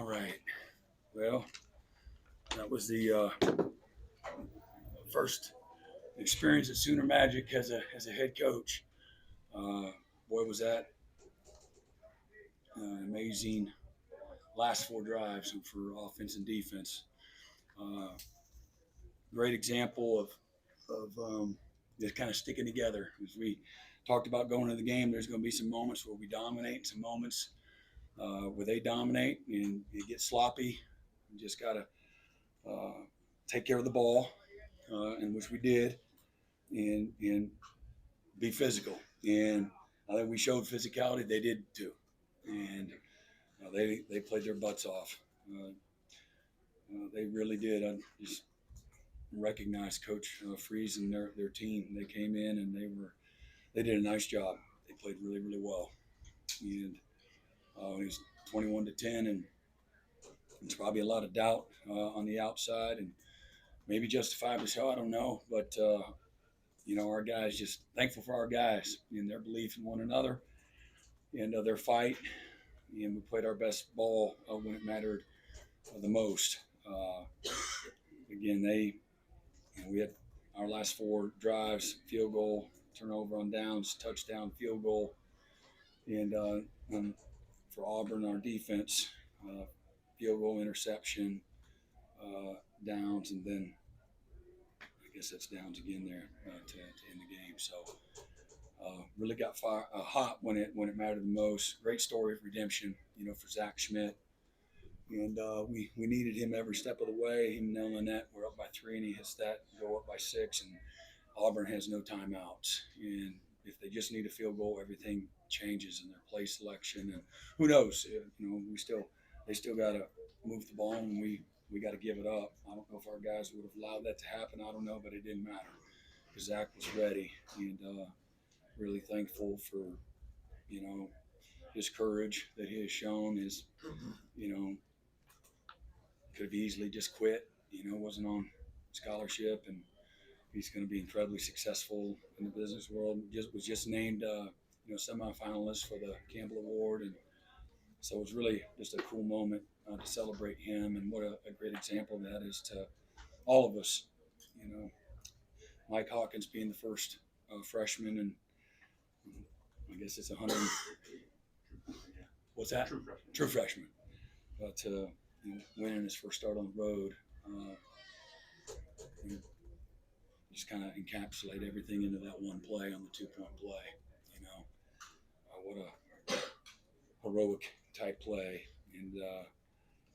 right. Well, that was the first experience at Sooner Magic as a head coach. Uh, Boy, was that amazing last four drives for offense and defense. Uh, Great example of just kind of sticking together. As we talked about going to the game, there's going to be some moments where we dominate, some moments where they dominate, and it gets sloppy. You just got to uh, take care of the ball, and which we did, and be physical. And I think we showed physicality. They did too, and they played their butts off. They really did. I just recognize Coach Freeze and their team. They came in and they did a nice job. They played really really well, and it was 21-10, and there's probably a lot of doubt on the outside, and maybe justifiably so. I don't know, but our guys, just thankful for our guys and their belief in one another and their fight, and we played our best ball when it mattered the most. Uh, Again, we had our last four drives: field goal, turnover on downs, touchdown, field goal, and for Auburn, our defense, uh, field goal, interception, downs, and then I guess that's downs again there to end the game. So really got hot when it mattered the most. Great story of redemption, for Zach Schmidt. And we needed him every step of the way. Him knowing that we're up by 3 and he hits that, go up by 6, and Auburn has no timeouts. And if they just need a field goal, everything changes in their play selection. And who knows? They still got to move the ball, and we got to give it up. I don't know if our guys would have allowed that to happen. I don't know, but it didn't matter because Zach was ready, and really thankful for his courage that he has shown. His could have easily just quit. Wasn't on scholarship, and he's going to be incredibly successful in the business world. Was just named semifinalist for the Campbell Award, and so it was really just a cool moment to celebrate him. And what a great example that is to all of us. Mike Hawkins being the first freshman, and I guess it's 100. What's that? True freshman. But winning his first start on the road. Just kind of encapsulate everything into that one play on the 2-point play. What a heroic type play, and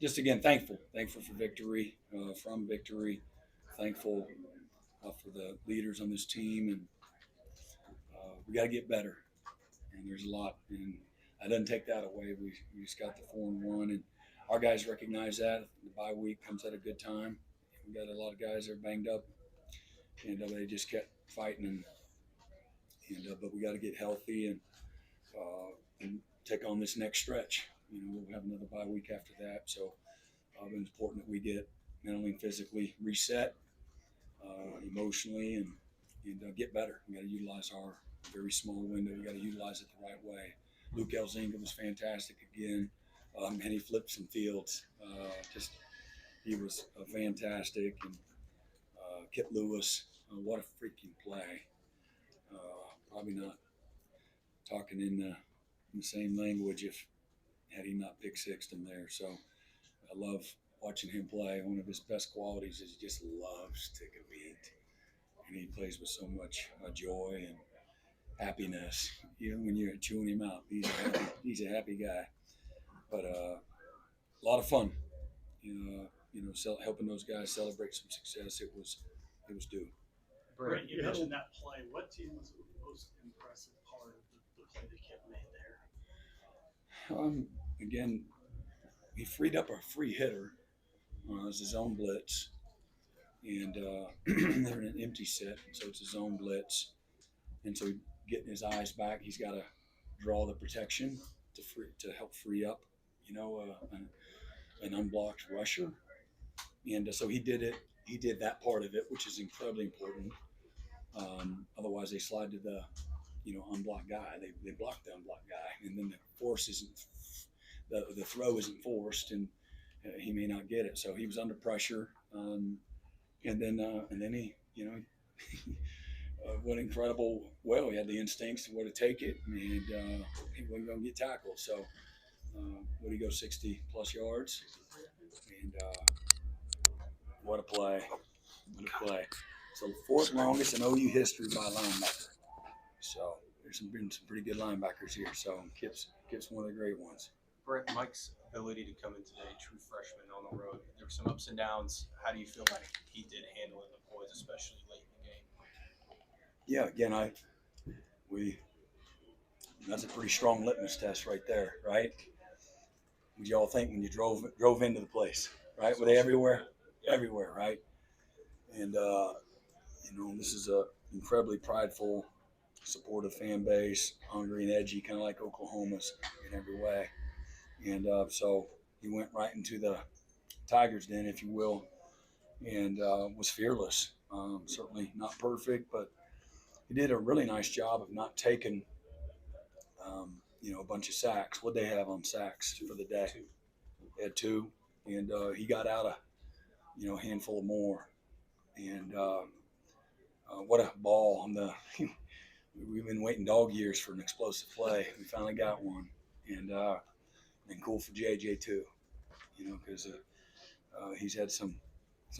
just again thankful for victory, from victory, thankful for the leaders on this team, and we got to get better. And there's a lot, and I didn't take that away. We just got the 4-1, and our guys recognize that. The bye week comes at a good time. We got a lot of guys that are banged up, and they just kept fighting, and but we got to get healthy and take on this next stretch. We'll have another bye week after that, so it's important that we get mentally and physically reset, emotionally, and get better. We got to utilize our very small window. We got to utilize it the right way. Luke Elzinga was fantastic again, and he flipped some fields. He was fantastic, and Kip Lewis, what a freaking play! Probably not talking in the same language had he not pick sixed him there. So I love watching him play. One of his best qualities is he just loves to compete, and he plays with so much joy and happiness. When you're chewing him out, he's a happy guy. But a lot of fun. Helping those guys celebrate some success. It was due. Brent, you mentioned that play. What team was the most impressive part of the play that Kip made there? Again, he freed up a free hitter. It's his own blitz, and they're in an empty set, so it's his own blitz. And so getting his eyes back, he's got to draw the protection to help free up, an unblocked rusher. And so he did it. He did that part of it, which is incredibly important. Otherwise, they slide to the unblocked guy. They block the unblocked guy, and then the throw isn't forced, and he may not get it. So he was under pressure, and then he, went incredible. Well, he had the instincts to where to take it, and he wasn't going to get tackled. So would he go 60 plus yards? And what a play! What a play! So the fourth longest in OU history by a linebacker. So there's been some pretty good linebackers here. So Kip's one of the great ones. Brent, Mike's ability to come in today, true freshman on the road. There were some ups and downs. How do you feel like he did handling the boys, especially late in the game? Yeah, again, that's a pretty strong litmus test right there, right? What y'all think when you drove into the place, right? Were they everywhere? Everywhere, right? And this is a incredibly prideful, supportive fan base, hungry and edgy, kind of like Oklahoma's in every way. And so he went right into the Tiger's den, if you will, and was fearless. Certainly not perfect, but he did a really nice job of not taking, a bunch of sacks. What'd they have on sacks for the day? They had two, and he got out a handful of more. And what a ball on the. We've been waiting dog years for an explosive play. We finally got one, and cool for JJ too, because he's had some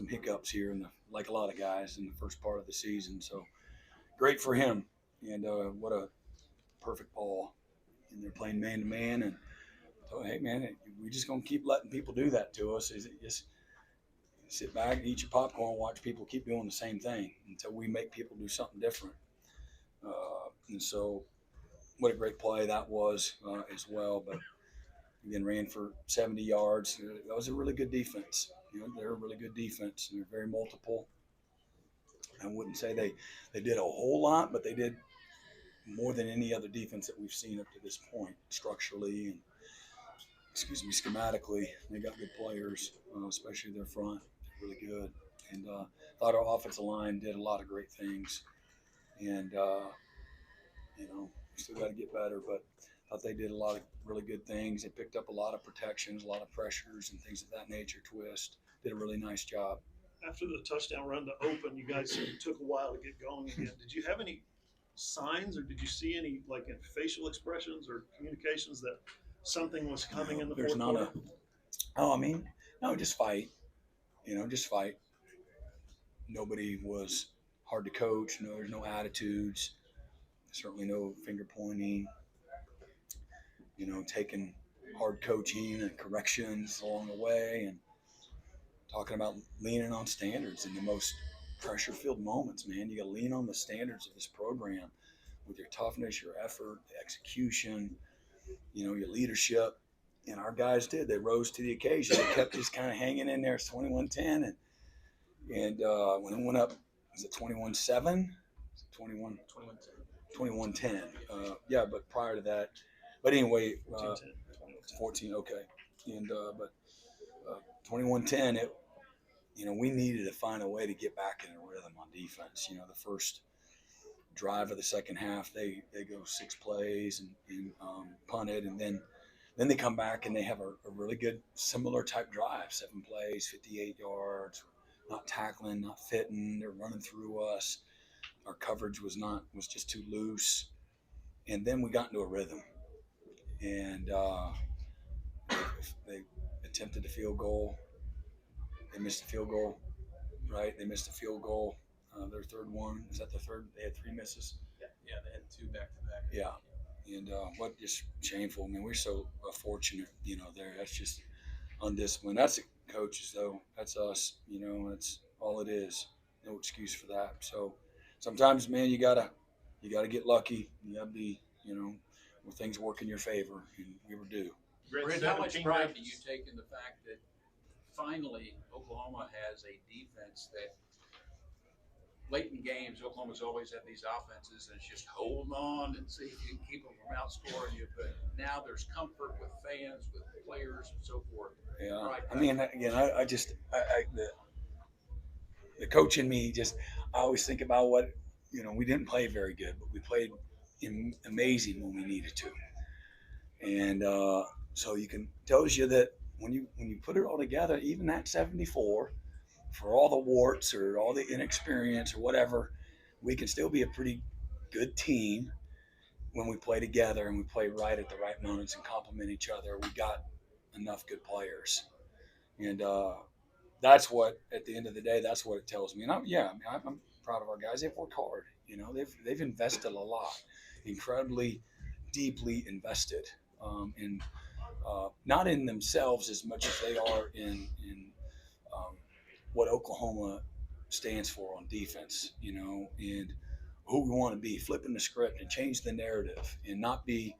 hiccups here like a lot of guys in the first part of the season. So great for him, and what a perfect ball. And they're playing man to man, and so hey man, we just gonna keep letting people do that to us. Is it just sit back, eat your popcorn, watch people keep doing the same thing until we make people do something different. And so, what a great play that was as well. But again, ran for 70 yards. That was a really good defense. They're a really good defense, and they're very multiple. I wouldn't say they did a whole lot, but they did more than any other defense that we've seen up to this point, structurally and schematically. They got good players, especially their front, really good. And thought our offensive line did a lot of great things. And we still got to get better, but thought they did a lot of really good things. They picked up a lot of protections, a lot of pressures, and things of that nature. Twist did a really nice job. After the touchdown run to open, you guys said it took a while to get going again. Did you have any signs, or did you see any like in facial expressions or communications that something was coming in the fourth quarter? No, just fight. Just fight. Nobody was hard to coach. No, there's no attitudes. Certainly no finger pointing. Taking hard coaching and corrections along the way, and talking about leaning on standards in the most pressure-filled moments. Man, you got to lean on the standards of this program with your toughness, your effort, the execution, your leadership. And our guys did. They rose to the occasion. They kept just kind of hanging in there. It's 21-10, and when it went up, was it 21-7? 21-10. Yeah, but prior to that. But anyway, 14, okay. And but 21-10, we needed to find a way to get back in a rhythm on defense. The first drive of the second half, they go 6 plays and punted, and then they come back and they have a really good similar type drive, 7 plays, 58 yards, not tackling, not fitting. They're running through us. Our coverage was just too loose. And then we got into a rhythm, and they attempted a field goal. They missed a field goal, right? They missed a field goal. Their third one. Is that the third? They had 3 misses. Yeah, they had 2 back-to-back. Yeah. And what just shameful. I mean, we're so fortunate, there. That's just undisciplined. That's the coaches, though. That's us, that's all it is. No excuse for that. So sometimes, man, you gotta get lucky. You gotta be, where things work in your favor, and we were due. Brent, how much pride do you take in the fact that finally Oklahoma has a defense that late in games, Oklahoma's always had these offenses and it's just hold on and see if you can keep them from outscoring you. But now there's comfort with fans, with players, and so forth. Yeah. Right. I mean, again, the coach in me I always think about what, we didn't play very good, but we played amazing when we needed to. And so tells you that when you put it all together, even that 74, for all the warts or all the inexperience or whatever, we can still be a pretty good team when we play together and we play right at the right moments and complement each other. We got enough good players, and that's what, at the end of the day, that's what it tells me. And I'm proud of our guys. They've worked hard. They've invested a lot, incredibly deeply invested, in not in themselves as much as they are in um, what Oklahoma stands for on defense. And who we want to be, flipping the script and change the narrative, and not be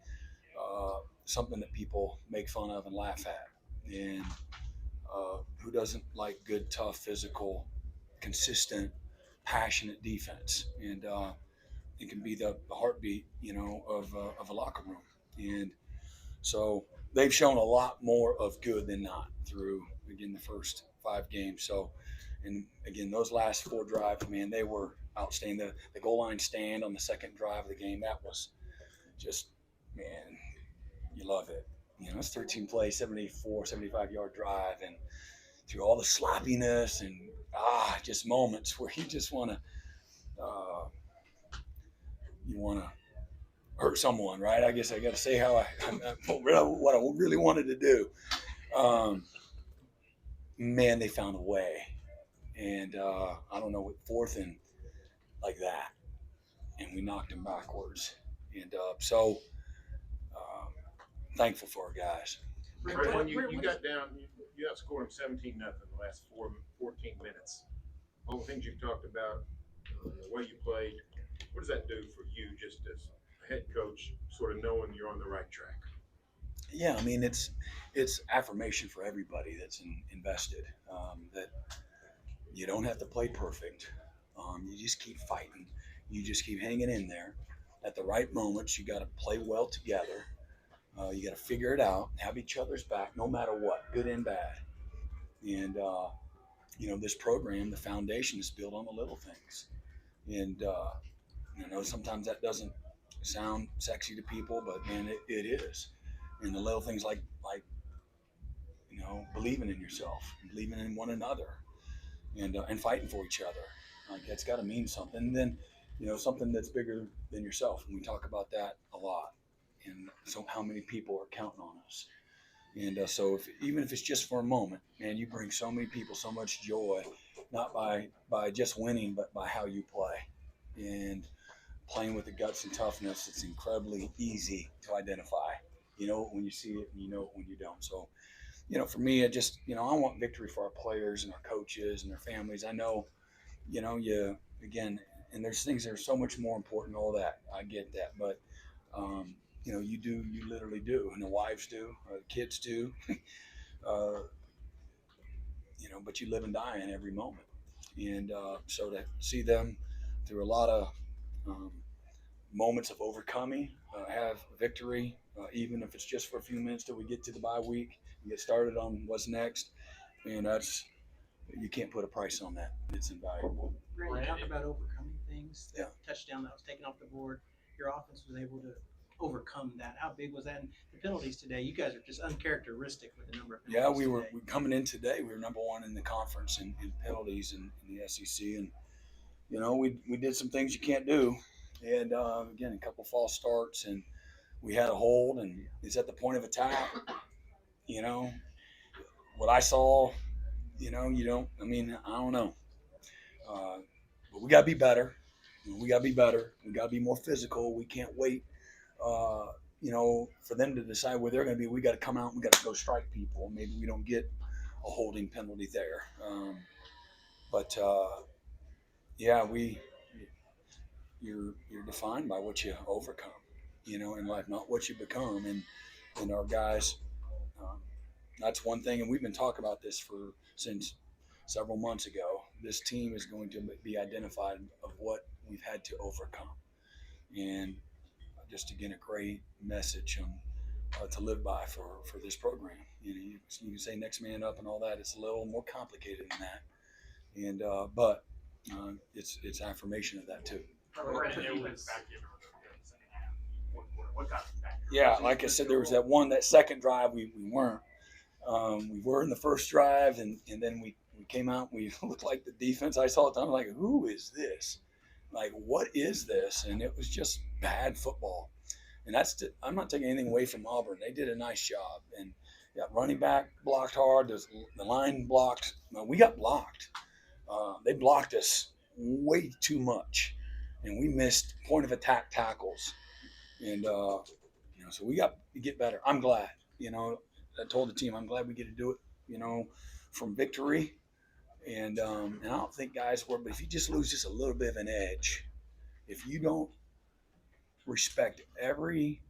something that people make fun of and laugh at. And who doesn't like good, tough, physical, consistent, passionate defense? And it can be the heartbeat, of a locker room. And so they've shown a lot more of good than not through, again, the first 5 games. So, and again, those last 4 drives, man, they were outstanding. The goal line stand on the second drive of the game, that was just, man, you love it. It's 13 play, 74, 75-yard drive, and through all the sloppiness and just moments where you just want to hurt someone, right? I guess I got to say what I really wanted to do. Man, they found a way, and I don't know, with 4th and like that, and we knocked them backwards, and so thankful for our guys. Brent, when you got down, you outscored them 17-0 the last 14 minutes. All the things you've talked about, the way you played, what does that do for you just as a head coach, sort of knowing you're on the right track? Yeah, I mean, it's affirmation for everybody that's invested, that you don't have to play perfect. You just keep fighting. You just keep hanging in there. At the right moments, you got to play well together. You got to figure it out, have each other's back, no matter what, good and bad. And this program, the foundation is built on the little things. And sometimes that doesn't sound sexy to people, but man, it is. And the little things like believing in yourself, believing in one another, and fighting for each other. Like, that's got to mean something. And then, something that's bigger than yourself. And we talk about that a lot. And so, how many people are counting on us? And so, even if it's just for a moment, man, you bring so many people so much joy, not by just winning, but by how you play. And playing with the guts and toughness, it's incredibly easy to identify. You know it when you see it, and you know it when you don't. So, for me, I want victory for our players and our coaches and their families. I know, again, and there's things that are so much more important, all that. I get that. But, you literally do. And the wives do, the kids do. But you live and die in every moment. And so to see them through a lot of moments of overcoming, have victory, even if it's just for a few minutes till we get to the bye week and get started on what's next. And you can't put a price on that. It's invaluable. Brent, you talk about overcoming things. Yeah. Touchdown that was taken off the board. Your offense was able to overcome that. How big was that? And the penalties today, you guys are just uncharacteristic with the number of penalties. Yeah, we were today. coming in today. We were number 1 in the conference in penalties in the SEC, and we did some things you can't do. And again, a couple false starts, and we had a hold, and it's at the point of attack. What I saw, you don't. I mean, I don't know. But we gotta be better. We gotta be better. We gotta be more physical. We can't wait. For them to decide where they're going to be. We got to come out and we got to go strike people. Maybe we don't get a holding penalty there. You're defined by what you overcome, in life, not what you become. And our guys, that's one thing. And we've been talking about this since several months ago. This team is going to be identified of what we've had to overcome. And just, again, a great message to live by for this program. You can say next man up and all that. It's a little more complicated than that, and but it's affirmation of that too. Yeah, like I said, there was that second drive we weren't. We were in the first drive, and then we came out. And we looked like the defense I saw at the time. Like, who is this? Like, what is this? And it was just bad football. And I'm not taking anything away from Auburn. They did a nice job. And yeah, running back blocked hard. The line blocked. We got blocked. They blocked us way too much, and we missed point of attack tackles. And so we got to get better. I'm glad. I told the team I'm glad we get to do it. From victory. And I don't think guys were. But if you just lose just a little bit of an edge, if you don't respect every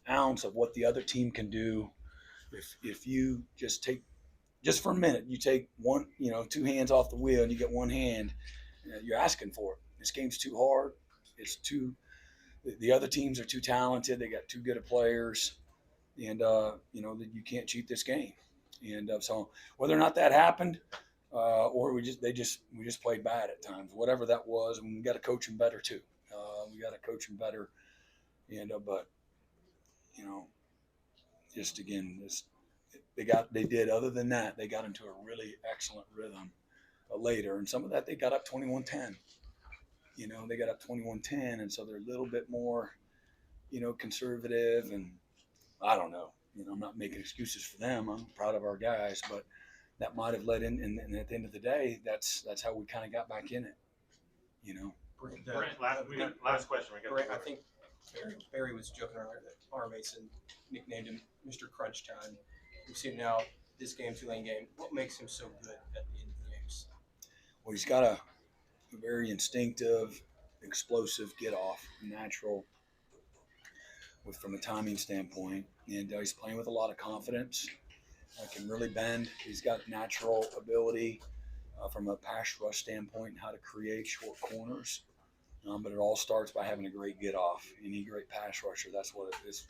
ounce of what the other team can do, if you just for a minute, you take one, two hands off the wheel and you get one hand, you're asking for it. This game's too hard. The other teams are too talented. They got too good of players, and that you can't cheat this game. And so whether or not that happened, or we just played bad at times, whatever that was, and we got to coach them better too. We got to coach them better, and but just again, they did. Other than that, they got into a really excellent rhythm later, and some of that they got up 21-10. They got up 21-10, and so they're a little bit more, conservative, and I don't know. I'm not making excuses for them. I'm proud of our guys, but that might have led in, and at the end of the day, that's how we kind of got back in it. Brent, last question. Brent, I think Barry was joking earlier that Arm Mason nicknamed him Mr. Crunch Time. We've seen now this game, Tulane game. What makes him so good at the end of the games? Well, he's got a very instinctive, explosive get off, natural, from a timing standpoint, and he's playing with a lot of confidence. Can really bend. He's got natural ability from a pass rush standpoint, how to create short corners. But it all starts by having a great get off. You need a great pass rusher. That's what it is.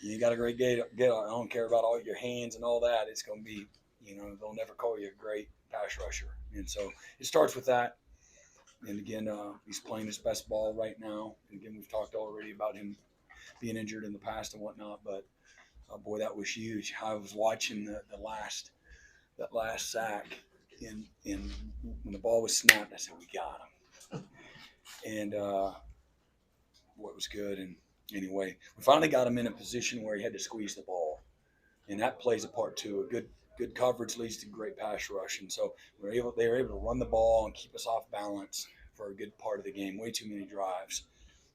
You got a great get off. I don't care about all your hands and all that. It's going to be, they'll never call you a great pass rusher. And so it starts with that. And again, he's playing his best ball right now. And again, we've talked already about him being injured in the past and whatnot. But boy, that was huge. I was watching that last sack, and when the ball was snapped, I said, "We got him." And boy, it was good. And anyway, we finally got him in a position where he had to squeeze the ball, and that plays a part too. A good coverage leads to great pass rush, and so they were able to run the ball and keep us off balance for a good part of the game. Way too many drives,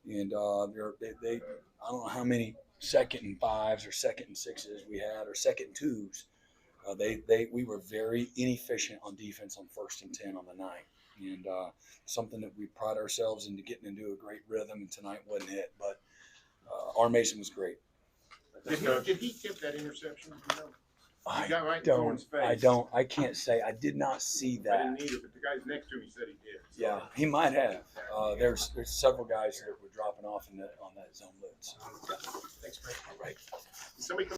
and they I don't know how many 2nd and 5s or 2nd and 6s we had, or 2nd and 2s. We were very inefficient on defense on 1st and 10 on the night, and something that we pride ourselves into getting into a great rhythm. And tonight wasn't it, but our Mason was great. Did he tip that interception? He got right in Thorne's face. I can't say. I did not see I that. didn't either, but the guys next to him, he said he did. So. Yeah, he might have. There's several guys that were dropping off on that zone blitz. Thanks, Brent. All right. Somebody come